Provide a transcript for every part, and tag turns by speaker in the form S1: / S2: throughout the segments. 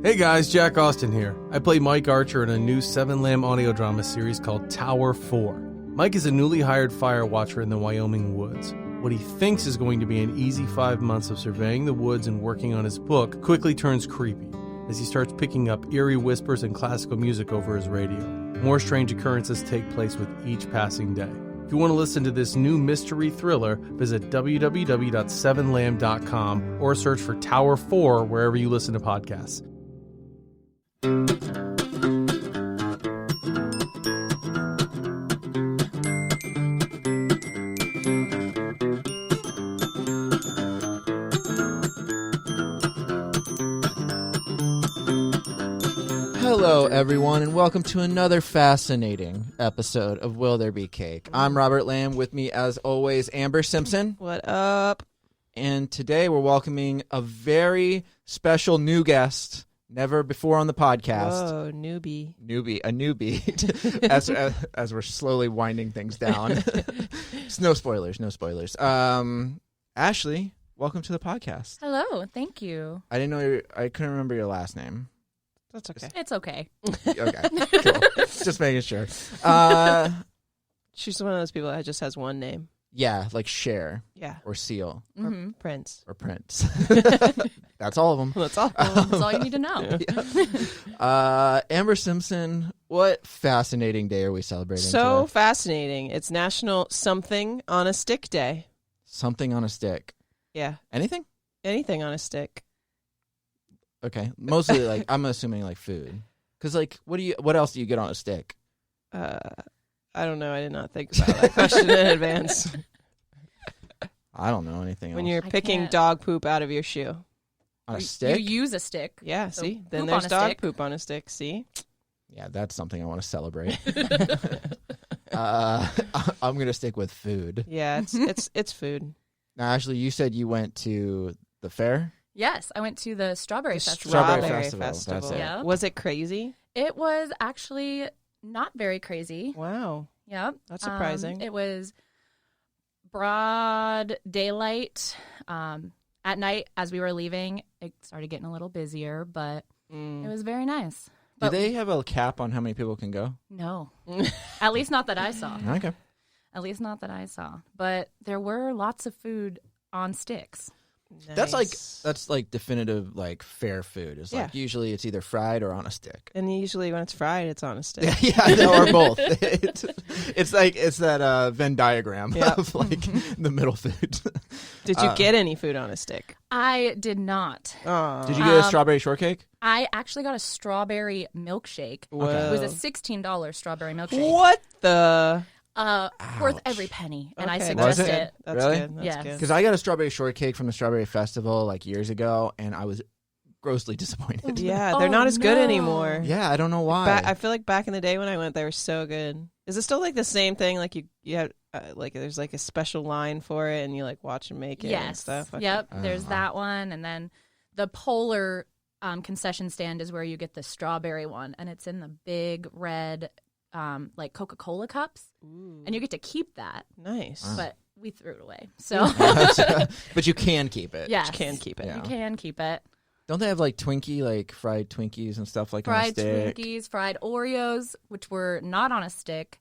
S1: Hey guys, Jack Austin here. I play Mike Archer in a new 7-lamb audio drama series called Tower 4. Mike is a newly hired fire watcher in the Wyoming woods. What he thinks is going to be an easy 5 months of surveying the woods and working on his book quickly turns creepy as he starts picking up eerie whispers and classical music over his radio. More strange occurrences take place with each passing day. If you want to listen to this new mystery thriller, visit www.7lamb.com or search for Tower 4 wherever you listen to podcasts.
S2: Hello, everyone, and welcome to another fascinating episode of Will There Be Cake? I'm Robert Lamb. With me, as always, Amber Simpson.
S3: What up?
S2: And today we're welcoming a very special new guest, never before on the podcast.
S3: Whoa, newbie.
S2: A newbie, as we're slowly winding things down. No spoilers. Ashley, welcome to the podcast.
S4: Hello, thank you.
S2: I didn't know I couldn't remember your last name.
S3: That's okay.
S4: It's okay.
S2: Okay, cool. Just making sure.
S3: She's one of those people that just has one name.
S2: Yeah, like Cher.
S3: Yeah.
S2: Or Seal.
S4: Mm-hmm.
S3: Or Prince.
S2: Or Prince. That's all of them.
S3: That's all.
S4: That's all you need to know.
S2: Amber Simpson, what fascinating day are we celebrating
S3: So
S2: today?
S3: fascinating. It's National Something on a Stick Day.
S2: Something on a stick.
S3: Yeah.
S2: Anything?
S3: Anything on a stick.
S2: Okay. Mostly, like, I'm assuming, like, food. Because, like, what else do you get on a stick?
S3: I don't know. I did not think about that question in advance.
S2: I don't know anything
S3: When
S2: else.
S3: you're picking dog poop out of your shoe.
S2: On a stick?
S4: You use a stick.
S3: Yeah,
S4: So
S3: see? Then
S4: poop
S3: there's
S4: on a
S3: dog
S4: stick.
S3: poop on a stick. See?
S2: Yeah, that's something I want to celebrate. I'm going to stick with food.
S3: Yeah, it's food.
S2: Now, Ashley, you said you went to the fair?
S4: Yes, I went to the Strawberry Festival.
S2: Strawberry Festival, that's it.
S4: Yeah.
S3: Was it crazy?
S4: It was actually not very crazy.
S3: Wow.
S4: Yep.
S3: That's surprising.
S4: It was broad daylight. At night, as we were leaving, it started getting a little busier, but it was very nice.
S2: Do
S4: But
S2: they have a cap on how many people can go?
S4: no. At least not that I saw.
S2: Okay.
S4: At least not that I saw. But there were lots of food on sticks.
S3: Nice.
S2: That's like definitive like fair food. It's like usually it's either fried or on a stick.
S3: And usually when it's fried, it's on a stick.
S2: Yeah, I know, or both. It's that Venn diagram of like the middle food.
S3: Did you get any food on a stick?
S4: I did not.
S2: Did you get a strawberry shortcake?
S4: I actually got a strawberry milkshake.
S3: Whoa.
S4: It was a $16 strawberry milkshake.
S3: What the?
S4: Worth every penny, and I
S3: Okay,
S4: suggest
S2: Was it?
S4: it.
S3: That's
S2: Really?
S3: good. That's
S4: Yes.
S3: good.
S2: Because I got a strawberry shortcake from the Strawberry Festival like years ago, and I was grossly disappointed.
S3: Yeah, they're not as good anymore.
S2: Yeah, I don't know why.
S3: I feel like back in the day when I went, they were so good. Is it still like the same thing? Like you have like there's like a special line for it, and you like watch them make it and
S4: Yes.
S3: stuff. Okay.
S4: Yep. There's that one, and then the Polar concession stand is where you get the strawberry one, and it's in the big red like Coca-Cola cups, and you get to keep that.
S3: Nice.
S4: But we threw it away. So
S2: But you can keep it.
S4: yes,
S3: You can keep it.
S2: Yeah.
S4: You can keep it.
S2: Don't they have like Twinkie, like fried Twinkies and stuff like on a
S4: Fried
S2: stick?
S4: Twinkies, fried Oreos, which were not on a stick,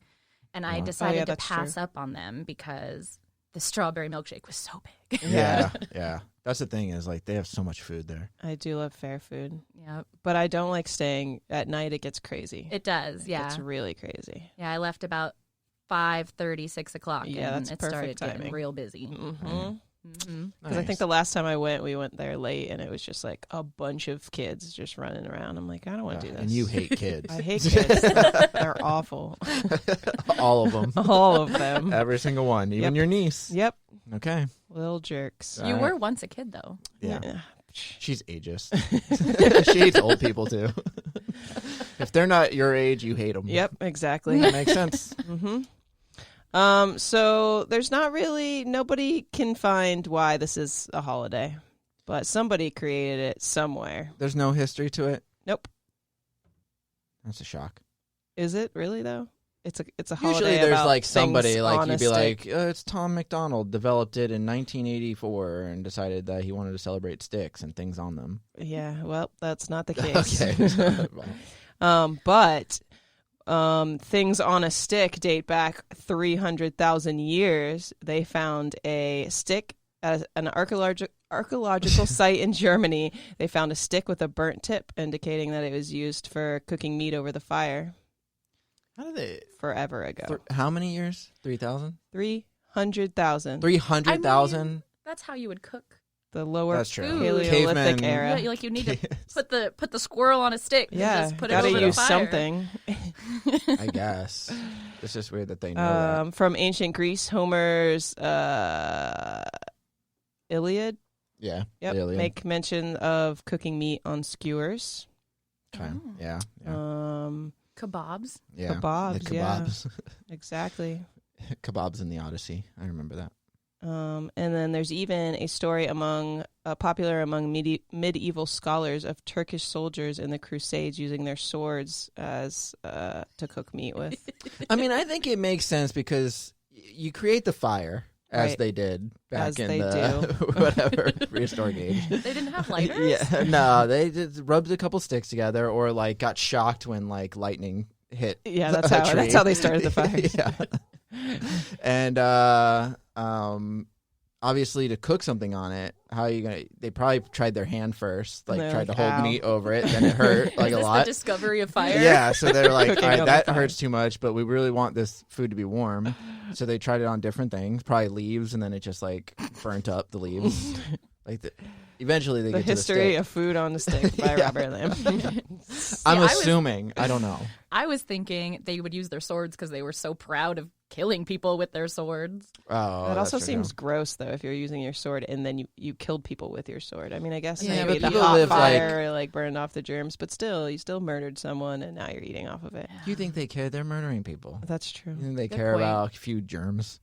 S4: and I decided to
S3: that's
S4: pass
S3: true.
S4: up on them because the strawberry milkshake was so big.
S2: Yeah, yeah. That's the thing is like they have so much food there.
S3: I do love fair food,
S4: Yep.
S3: but I don't like staying at night. It gets crazy.
S4: It does, yeah.
S3: It's really crazy.
S4: Yeah, I left about 5:30, 6 o'clock,
S3: Yeah,
S4: and
S3: that's
S4: it
S3: perfect
S4: started getting
S3: timing.
S4: real busy.
S3: Mm-hmm.
S4: Mm-hmm.
S3: Because I think the last time I went, we went there late, and it was just like a bunch of kids just running around. I'm like, I don't want to do this.
S2: And you hate kids.
S3: I hate kids. They're awful.
S2: All of them.
S3: All of them.
S2: Every single one. Even
S3: Yep.
S2: your niece.
S3: Yep.
S2: Okay.
S3: Little jerks.
S4: You
S2: All
S4: were
S2: right.
S4: once a kid, though.
S2: Yeah. She's ageist. She hates old people too. If they're not your age, you hate them.
S3: Yep, exactly.
S2: That makes sense.
S3: So there's not really, nobody can find why this is a holiday, but somebody created it somewhere.
S2: There's no history to it.
S3: Nope.
S2: That's a shock.
S3: Is it really though? it's a holiday.
S2: Usually there's
S3: about
S2: like somebody
S3: things
S2: like
S3: on
S2: you'd
S3: a
S2: be
S3: stick.
S2: like, it's Tom McDonald developed it in 1984 and decided that he wanted to celebrate sticks and things on them.
S3: Yeah, well, that's not the case.
S2: Okay.
S3: But things on a stick date back 300,000 years. They found a stick at an archaeological site in Germany. They found a stick with a burnt tip, indicating that it was used for cooking meat over the fire.
S2: How did they?
S3: Forever ago.
S2: How many years? 3,000?
S3: 300,000.
S2: 300,000?
S4: That's how you would cook.
S3: The lower
S2: That's true.
S3: Paleolithic
S2: Cavemen.
S3: era.
S4: Yeah, like you need to put the squirrel on a stick. And
S3: Yeah,
S4: just put it
S3: gotta
S4: over
S3: use
S4: the fire.
S3: something.
S2: I guess. It's just weird that they know that.
S3: From ancient Greece, Homer's Iliad.
S2: Yeah.
S3: Yep.
S2: Iliad.
S3: Make mention of cooking meat on skewers.
S2: Okay.
S4: Oh.
S2: Yeah.
S4: Kebabs.
S2: Yeah.
S3: Kebabs,
S2: The
S3: yeah.
S2: kebabs.
S3: Exactly.
S2: Kebabs in the Odyssey. I remember that.
S3: And then there's even a story popular among medieval scholars of Turkish soldiers in the Crusades using their swords as to cook meat with.
S2: I mean, I think it makes sense because you create the fire as
S3: Right.
S2: they did back
S3: As
S2: in
S3: they
S2: the whatever prehistoric age.
S4: They didn't have lighters?
S2: Yeah, no, they just rubbed a couple sticks together or like got shocked when like lightning hit.
S3: Yeah,
S2: a tree.
S3: that's how they started the fire.
S2: Yeah. And obviously to cook something on it, how are you gonna? They probably tried their hand first, like
S3: They're
S2: tried
S3: like,
S2: to hold
S3: "Ow."
S2: meat over it, then it hurt like
S4: Is
S2: a
S4: this
S2: lot.
S4: the discovery of fire?
S2: Yeah, so they're like, all
S3: Cooking
S2: right,
S3: on
S2: that
S3: the fire.
S2: hurts too much, but we really want this food to be warm. So they tried it on different things, probably leaves, and then it just like burnt up the leaves. Eventually they
S3: The
S2: get
S3: History
S2: to the stick.
S3: of Food on a Stick by
S2: Yeah.
S3: Robert Lamb.
S2: I'm
S4: I was-
S2: assuming. I don't know.
S4: I was thinking they would use their swords because they were so proud of killing people with their swords.
S2: Oh,
S3: That also
S2: that's
S3: seems
S2: true.
S3: gross, though, if you're using your sword and then you killed people with your sword. I mean, I guess
S2: Yeah,
S3: maybe
S2: but
S3: the
S2: people
S3: hot
S2: live,
S3: fire like burned off the germs, but still, you still murdered someone and now you're eating off of it.
S2: Do you think they care? They're murdering people.
S3: That's true.
S2: You think they
S4: Good
S2: care
S4: point.
S2: about a few germs?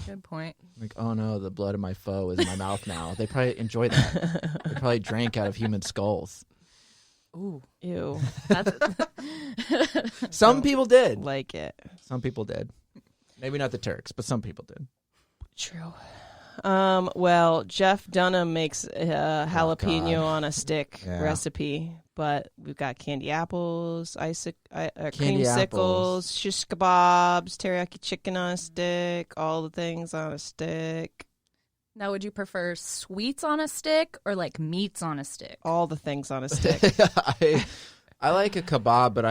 S4: Good point.
S2: Like, oh no, the blood of my foe is in my mouth now. They probably enjoy that. They probably drank out of human skulls.
S4: Ooh,
S3: Ew.
S4: that's
S2: Some people did.
S3: Like it.
S2: Some people did. Maybe not the Turks, but some people did.
S3: True. Well, Jeff Dunham makes a jalapeno
S2: God.
S3: on a stick
S2: Yeah.
S3: recipe, but we've got candy apples,
S2: Candy
S3: creamsicles,
S2: apples.
S3: shish kebabs, teriyaki chicken on a stick, all the things on a stick,
S4: Now, would you prefer sweets on a stick or like meats on a stick?
S3: all the things on a stick.
S2: I like a kebab, but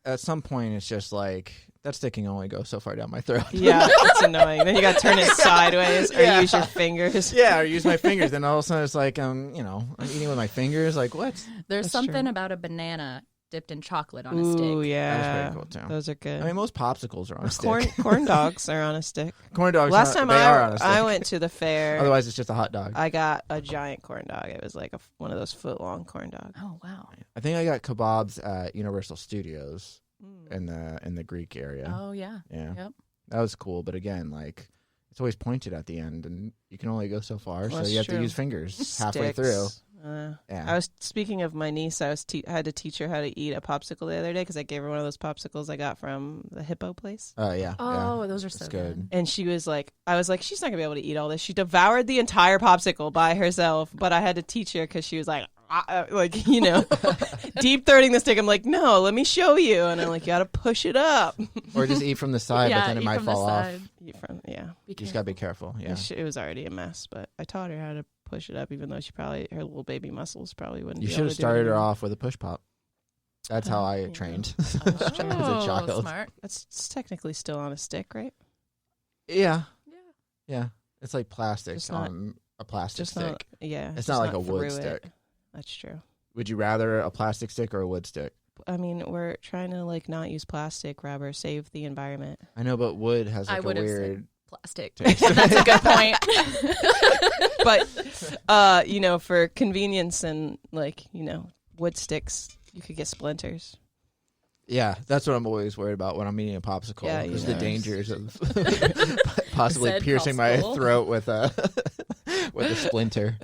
S2: at some point it's just like that stick can only go so far down my throat.
S3: Yeah, it's annoying. Then you got to turn it sideways or
S2: Yeah.
S3: use your fingers.
S2: Yeah, or use my fingers. Then all of a sudden it's like I'm eating with my fingers. Like what?
S4: There's
S3: That's
S4: something
S3: true.
S4: about a banana dipped in chocolate on a
S3: Ooh,
S4: stick.
S3: yeah.
S2: That was pretty cool too.
S3: Those are good.
S2: I mean, most popsicles are on a stick.
S3: Corn dogs are on a stick.
S2: Corn dogs.
S3: Last time
S2: they are on a stick.
S3: I went to the fair,
S2: Otherwise, it's just a hot dog.
S3: I got a giant corn dog. It was like one of those foot-long corn dogs.
S4: Oh, wow.
S2: I think I got kebabs at Universal Studios
S3: Mm.
S2: in the Greek area.
S4: Oh, yeah.
S2: Yeah,
S4: Yep.
S2: that was cool. But again, like it's always pointed at the end, and you can only go so far. So
S3: That's
S2: you have to
S3: true.
S2: use fingers halfway
S3: Sticks.
S2: through.
S3: I
S2: Yeah.
S3: was speaking of my niece. I had to teach her how to eat a popsicle the other day because I gave her one of those popsicles I got from the Hippo place.
S2: Oh yeah.
S4: Oh,
S2: yeah.
S4: those are so
S2: That's
S4: good.
S2: good.
S3: And she was like, I was like, she's not gonna be able to eat all this. She devoured the entire popsicle by herself, but I had to teach her because she was like, deep throating the stick. I'm like, no, let me show you. And I'm like, you gotta push it up.
S2: Or just eat from the side,
S4: Yeah,
S2: but then it
S4: eat
S2: might
S4: from the
S2: fall off.
S4: side.
S3: Yeah.
S4: Be
S2: You just gotta be careful. Yeah.
S3: It was already a mess, but I taught her how to push it up, even though her little baby muscles probably wouldn't.
S2: You
S3: be
S2: should
S3: able
S2: have
S3: to do it
S2: started her
S3: anymore.
S2: off with a push pop. That's how I
S3: Yeah.
S2: trained.
S3: true.
S2: As a child.
S4: Oh, smart.
S3: It's technically still on a stick, right?
S2: Yeah.
S4: Yeah.
S2: Yeah. It's like plastic
S3: Just not-
S2: on a plastic
S3: Just
S2: stick.
S3: not, yeah.
S2: It's
S3: just
S2: not like a wood
S3: through it.
S2: stick.
S3: That's true.
S2: Would you rather a plastic stick or a wood stick?
S3: I mean, we're trying to not use plastic, Robert. Save the environment.
S2: I know, but wood has
S4: I
S2: like a
S4: would have
S2: weird.
S4: said plastic.
S2: taste.
S4: That's a good point.
S3: But for convenience and wood sticks, you could get splinters.
S2: Yeah, that's what I'm always worried about when I'm eating a popsicle.
S3: Yeah,
S2: is
S3: you
S2: the
S3: know.
S2: dangers of possibly
S4: Said
S2: piercing my
S4: popsicle.
S2: throat with a splinter.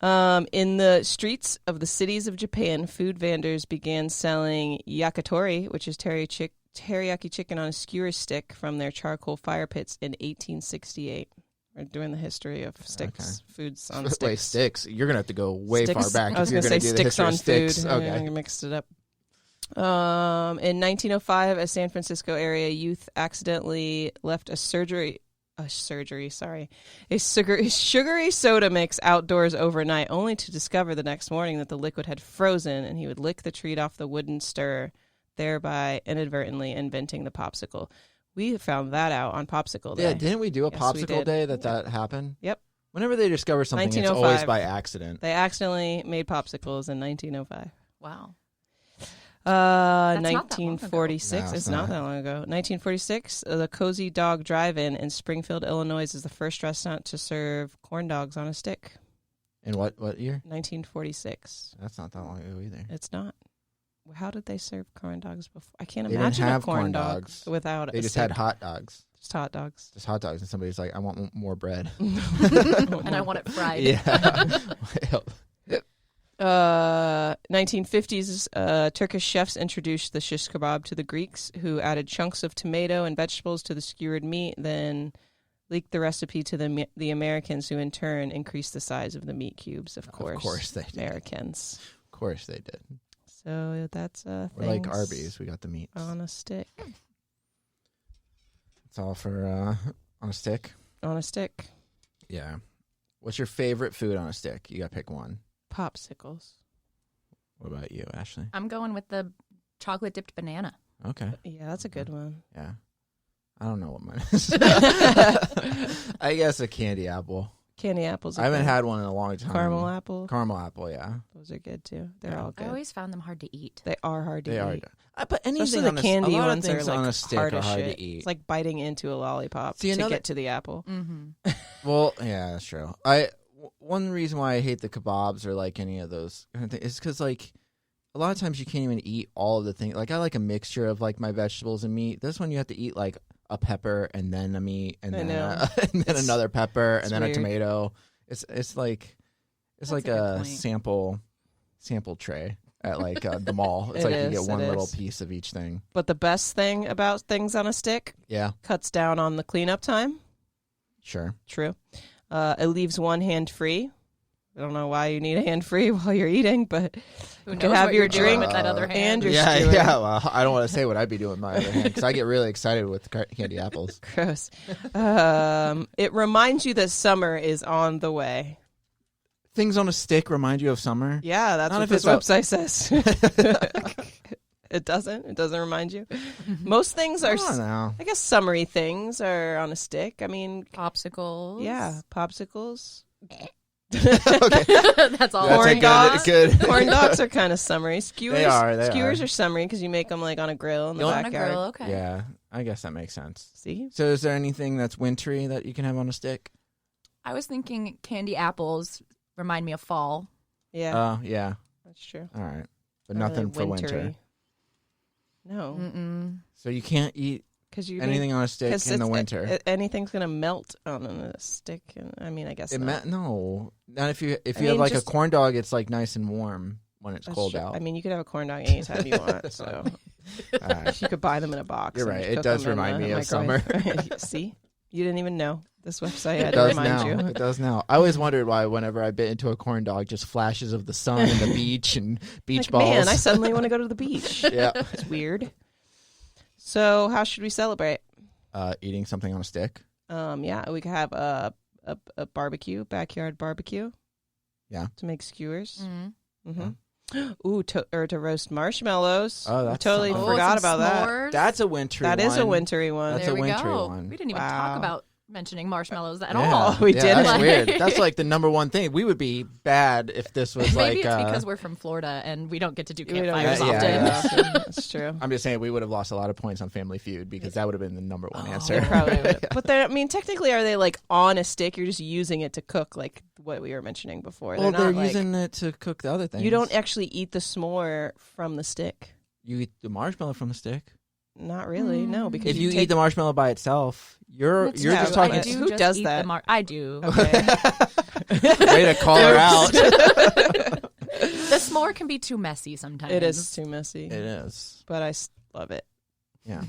S3: In the streets of the cities of Japan, food vendors began selling yakitori, which is teriyaki chicken on a skewer stick from their charcoal fire pits in 1868. We're doing the history of sticks, foods on sticks.
S2: Wait, sticks? You're going to have to go way
S3: Sticks?
S2: far back
S3: I was
S2: if you're
S3: going to
S2: going to
S3: say
S2: do the
S3: sticks
S2: history
S3: on
S2: of sticks.
S3: food.
S2: Okay.
S3: I mixed it up. In 1905, a San Francisco area youth accidentally left a sugary soda mix outdoors overnight, only to discover the next morning that the liquid had frozen, and he would lick the treat off the wooden stir, thereby inadvertently inventing the popsicle. We found that out on Popsicle Day.
S2: Yeah, didn't we do a
S3: Yes,
S2: popsicle
S3: we did.
S2: day that happened?
S3: Yep.
S2: Whenever they discover something, it's
S3: 1905.
S2: always by accident.
S3: They accidentally made popsicles in 1905.
S4: Wow. not that long ago.
S3: 1946.
S2: No,
S3: it's not that long ago. 1946, the Cozy Dog Drive-In in Springfield, Illinois, is the first restaurant to serve corn dogs on a stick.
S2: In what year?
S3: 1946.
S2: That's not that long ago either.
S3: It's not. How did they serve corn dogs before? I can't
S2: They
S3: imagine
S2: didn't have
S3: a corn
S2: corn
S3: dog
S2: dogs.
S3: without
S2: They
S3: a
S2: just
S3: stick.
S2: had hot dogs.
S3: Just hot dogs.
S2: Just hot dogs. And somebody's like, I want more bread.
S4: And I want it fried.
S2: Yeah.
S3: 1950s, Turkish chefs introduced the shish kebab to the Greeks, who added chunks of tomato and vegetables to the skewered meat, then leaked the recipe to the Americans, who in turn increased the size of the meat cubes. Of course
S2: they did.
S3: Americans.
S2: Of course they did.
S3: So that's
S2: We're like Arby's. We got the meats.
S3: on a stick.
S2: It's all for on a stick.
S3: On a stick.
S2: Yeah. What's your favorite food on a stick? You got to pick one.
S3: Popsicles.
S2: What about you, Ashley?
S4: I'm going with the chocolate dipped banana.
S2: Okay.
S3: Yeah, that's a good one.
S2: Yeah. I don't know what mine is. I guess a candy apple.
S3: Candy apples.
S2: I haven't
S3: good.
S2: had one in a long time.
S3: Caramel apple.
S2: Caramel apple, yeah.
S3: Those are good too. They're
S2: Yeah.
S3: all good.
S4: I always found them hard to eat.
S3: They are hard to
S2: They
S3: eat.
S2: are. But anything
S3: Especially
S2: on
S3: the
S2: a,
S3: candy
S2: a lot
S3: ones
S2: of
S3: are
S2: things
S3: like
S2: on a stick
S3: hard
S2: are
S3: as
S2: hard
S3: shit.
S2: to eat.
S3: It's like biting into a lollipop
S2: See,
S3: to
S2: another-
S3: get to the apple.
S4: Mm-hmm.
S2: Well, yeah, that's true. One reason why I hate the kebabs or like any of those kind of things is because like a lot of times you can't even eat all of the things. Like I like a mixture of like my vegetables and meat. This one you have to eat like a pepper and then a meat and
S3: I
S2: then
S3: know.
S2: and then another pepper and then
S3: weird.
S2: a tomato. It's like
S4: That's
S2: like
S4: a good
S2: a
S4: point.
S2: sample tray at like the mall. It's
S3: It
S2: like you
S3: is,
S2: get one
S3: it
S2: little
S3: is.
S2: piece of each thing.
S3: But the best thing about things on a stick,
S2: Yeah,
S3: cuts down on the cleanup time.
S2: sure.
S3: True. It leaves one hand free. I don't know why you need a hand free while you're eating, but
S4: Who
S3: you
S4: knows
S3: can have
S4: what
S3: your
S4: you're doing
S3: drink
S4: with that other hand?
S3: and your
S2: Yeah,
S3: skewer.
S2: yeah. Well, I don't want to say what I'd be doing with my other hand because I get really excited with candy apples.
S3: Gross. It reminds you that summer is on the way.
S2: Things on a stick remind you of summer.
S3: Yeah, that's
S2: Not
S3: what
S2: if
S3: this
S2: it's
S3: website says. It doesn't. It doesn't remind you. Most things
S2: I
S3: are,
S2: don't know.
S3: I guess, summery things are on a stick. I mean,
S4: Popsicles.
S3: yeah, popsicles.
S2: Okay.
S4: That's all.
S2: That's
S3: Corn
S2: a
S3: dogs.
S2: good.
S3: Corn dogs are kind of summery. Skewers,
S2: They are, they
S3: skewers
S2: are.
S3: are summery because you make them like on a grill in the
S2: You know-
S4: on a
S3: backyard.
S4: grill. Okay.
S2: Yeah, I guess that makes sense.
S3: See,
S2: So, is there anything that's wintry that you can have on a stick?
S4: I was thinking candy apples remind me of fall.
S3: yeah,
S2: Yeah.
S3: that's true.
S2: All right, but
S3: Not
S2: nothing
S3: really
S2: for winter.
S3: wintry. No,
S4: Mm-mm.
S2: So you can't eat
S3: because you
S2: anything on a stick in the winter.
S3: anything's gonna melt on a stick. And I mean, I guess not.
S2: No, not if you
S3: I
S2: have
S3: mean,
S2: like
S3: just-
S2: a corn dog. It's like nice and warm when it's
S3: That's
S2: cold
S3: true.
S2: out.
S3: I mean, you could have a corn dog anytime you want. So
S2: All right.
S3: you could buy them in a box.
S2: You're
S3: and
S2: right. It
S3: cook
S2: does
S3: them in
S2: remind
S3: the
S2: me of
S3: microwave. See, you didn't even know this website had
S2: It
S3: to
S2: does
S3: remind
S2: now.
S3: you.
S2: It does now. I always wondered why whenever I bit into a corn dog, just flashes of the sun and the beach and beach
S3: Like,
S2: balls.
S3: man, I suddenly want to go to the beach.
S2: yeah.
S3: It's weird. So, how should we celebrate?
S2: Eating something on a stick.
S3: Yeah, we could have a barbecue, backyard barbecue.
S2: Yeah.
S3: To make skewers.
S4: Mm-hmm.
S3: Ooh, to roast marshmallows.
S2: Oh,
S3: I
S2: that's
S3: totally
S2: something.
S3: forgot about that.
S4: S'mores.
S2: That's a wintry
S3: That
S2: one.
S3: is a wintry one.
S2: That's
S4: there
S2: a
S4: we
S2: wintry
S4: go.
S2: one.
S4: We didn't even
S3: Wow.
S4: talk about mentioning marshmallows at
S2: Yeah.
S4: all.
S3: We
S2: Yeah,
S3: did.
S2: That's weird. That's like the number one thing. We would be bad if this was
S4: Maybe
S2: like.
S4: it's because we're from Florida and we don't get to do
S3: We don't
S4: campfires
S3: get
S2: Yeah,
S3: to
S4: often.
S3: do that often. That's true.
S2: I'm just saying we would have lost a lot of points on Family Feud because that would have been the number one answer.
S3: They probably would. But I mean, technically, are they like on a stick? You're just using it to cook, like what we were mentioning before.
S2: Well,
S3: they're
S2: they're
S3: not, like-
S2: using it to cook the other things.
S3: You don't actually eat the s'more from the stick.
S2: You eat the marshmallow from the stick.
S3: Not really. No, because
S2: If you
S3: take
S2: eat the marshmallow by itself, you're
S4: That's
S2: just
S3: true.
S2: talking.
S3: I do. Who does
S4: eat
S3: that?
S4: I do.
S3: Okay.
S2: Way to call her out.
S4: The s'more can be too messy sometimes.
S3: It is too messy.
S2: It is.
S3: But I love it.
S2: Yeah.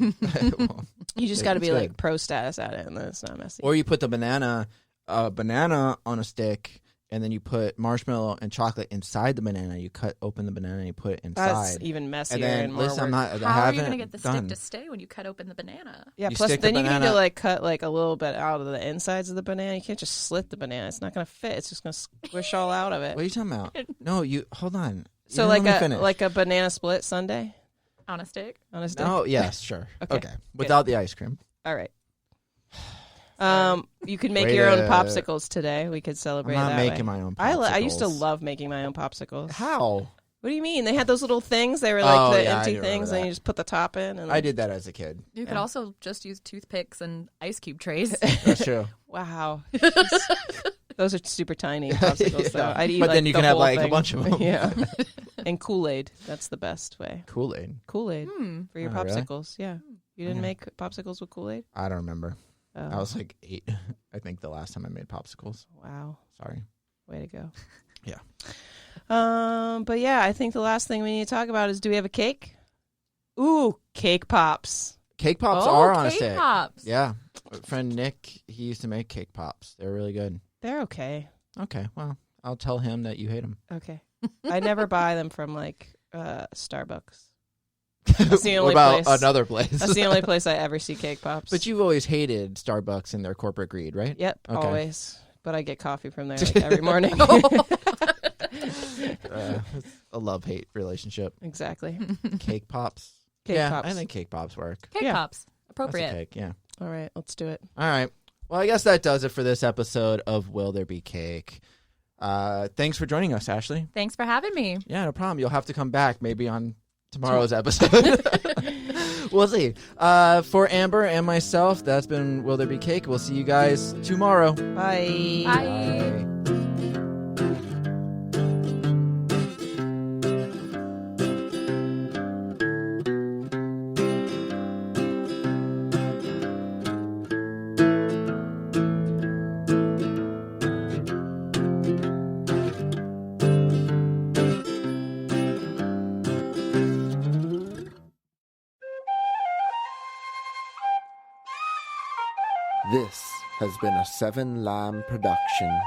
S3: You just got to
S2: It's
S3: be
S2: good.
S3: like pro status at it, and then it's not messy.
S2: Or you put the banana on a stick, and then you put marshmallow and chocolate inside the banana. You cut open the banana and you put it inside.
S3: That's even messier
S2: and then
S3: and more
S2: listen, I'm
S3: work.
S2: not.
S4: How
S2: I
S4: are you
S2: haven't
S4: going to get the
S2: done.
S4: stick to stay when you cut open the banana?
S3: Yeah,
S2: You
S3: plus
S2: stick the
S3: then you need
S2: banana-
S3: to like cut like a little bit out of the insides of the banana. You can't just slit the banana. It's not going to fit. It's just going to squish all out of it.
S2: What are you talking about? No, you hold on.
S3: So
S2: You
S3: like
S2: let me finish.
S3: like a banana split sundae
S4: On a stick?
S3: on a stick.
S2: No, yes, sure.
S3: Okay.
S2: Okay, without the ice cream.
S3: All right. You could make
S2: Way
S3: your own
S2: to-
S3: popsicles today. We could
S2: I'm
S3: celebrate
S2: not
S3: that
S2: making
S3: way.
S2: my own.
S3: I used to
S2: popsicles.
S3: love making my own popsicles.
S2: How?
S3: What do you mean? They had those little things. They were like
S2: Oh,
S3: the
S2: yeah, I
S3: empty
S2: do remember
S3: things, and
S2: that.
S3: you just put the top in. And
S2: I did that as a kid.
S4: You could
S3: Yeah.
S4: also just use toothpicks and ice cube trays.
S2: That's true.
S3: Wow. Those are super tiny popsicles, though.
S2: Yeah.
S3: I'd eat,
S2: But
S3: like,
S2: then you
S3: the
S2: can have
S3: whole
S2: like a
S3: thing.
S2: bunch of them.
S3: Yeah. And Kool-Aid. That's the best way.
S2: Kool-Aid.
S3: Kool-Aid for your
S2: Oh, really?
S3: popsicles. Yeah. You didn't
S2: Okay.
S3: make popsicles with Kool-Aid?
S2: I don't remember.
S3: Oh,
S2: I was like 8. I think the last time I made popsicles.
S3: wow.
S2: Sorry.
S3: Way to go.
S2: Yeah.
S3: But yeah, I think the last thing we need to talk about is, do we have a cake? Ooh, cake pops.
S2: Cake pops
S4: Oh,
S2: are on a
S4: cake
S2: stick.
S4: pops.
S2: Yeah. My friend Nick, he used to make cake pops. They're really good.
S3: They're okay.
S2: Okay, well, I'll tell him that you hate them.
S3: Okay. I never buy them from like Starbucks. That's the only
S2: what about
S3: place.
S2: another place?
S3: That's the only place I ever see cake pops.
S2: But you've always hated Starbucks and their corporate greed, right?
S3: Yep,
S2: Okay.
S3: always. But I get coffee from there like, every morning.
S2: It's a love-hate relationship.
S3: Exactly.
S2: Cake pops.
S3: Cake
S2: yeah,
S3: pops.
S2: I think cake pops work.
S4: Cake
S3: Yeah.
S4: pops.
S2: That's a
S4: Appropriate.
S2: cake, yeah.
S3: All right, let's do it.
S2: All right. Well, I guess that does it for this episode of Will There Be Cake? Thanks for joining us, Ashley.
S4: Thanks for having me.
S2: Yeah, no problem. You'll have to come back maybe on tomorrow's episode. We'll see. For Amber and myself, that's been Will There Be Cake? We'll see you guys tomorrow.
S3: Bye.
S4: Bye.
S5: This has been a Seven Lamb production.